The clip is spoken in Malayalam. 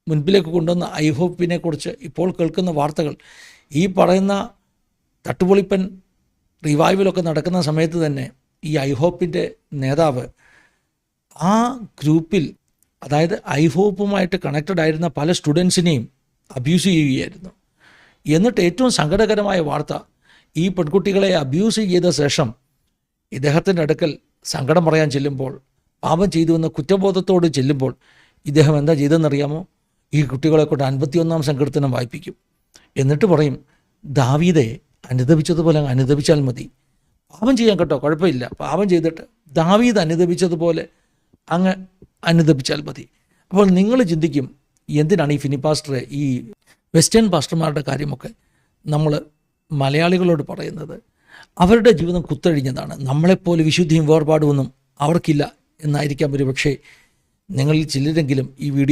മുൻപിലേക്ക് കൊണ്ടുവന്ന ഐഹോപ്പിനെ കുറിച്ച് ഇപ്പോൾ കേൾക്കുന്ന വാർത്തകൾ, ഈ പറയുന്ന തട്ടുപൊളിപ്പൻ റിവൈവലൊക്കെ നടക്കുന്ന സമയത്ത് തന്നെ ഈ ഐഹോപ്പിൻ്റെ നേതാവ് ആ ഗ്രൂപ്പിൽ, അതായത് ഐഹോപ്പുമായിട്ട് കണക്റ്റഡ് ആയിരുന്ന പല സ്റ്റുഡൻസിനെയും അബ്യൂസ് ചെയ്യുകയായിരുന്നു. എന്നിട്ട് ഏറ്റവും സങ്കടകരമായ വാർത്ത, ഈ പെൺകുട്ടികളെ അബ്യൂസ് ചെയ്ത ശേഷം ഇദ്ദേഹത്തിൻ്റെ അടുക്കൽ സങ്കടം പറയാൻ ചെല്ലുമ്പോൾ, പാപം ചെയ്തുവെന്ന കുറ്റബോധത്തോട് ചെല്ലുമ്പോൾ ഇദ്ദേഹം എന്താ ചെയ്തതെന്നറിയാമോ? ഈ കുട്ടികളെ കൊണ്ട് 51-ാം സങ്കീർത്തനം വായിപ്പിക്കും. എന്നിട്ട് പറയും, ദാവീദെ അനുദപിച്ചതുപോലെ അങ്ങ് അനുദപിച്ചാൽ മതി. പാപം ചെയ്യാൻ കേട്ടോ, കുഴപ്പമില്ല, പാപം ചെയ്തിട്ട് ദാവീദ് അനുദപിച്ചതുപോലെ അങ്ങ് അനുദപിച്ചാൽ മതി. അപ്പോൾ നിങ്ങൾ ചിന്തിക്കും, എന്തിനാണ് ഈ ഫിനി പാസ്റ്റർ ഈ വെസ്റ്റേൺ പാസ്റ്റർമാരുടെ കാര്യമൊക്കെ നമ്മൾ മലയാളികളോട് പറയുന്നത്? അവരുടെ ജീവിതം കുത്തഴിഞ്ഞതാണ്. നമ്മളെപ്പോലെ വിശുദ്ധിയും വേർപാടുമൊന്നും അവർക്കില്ല എന്നായിരിക്കാം ഒരു പക്ഷേ നിങ്ങളിൽ ചിലരെങ്കിലും ഈ വീഡിയോ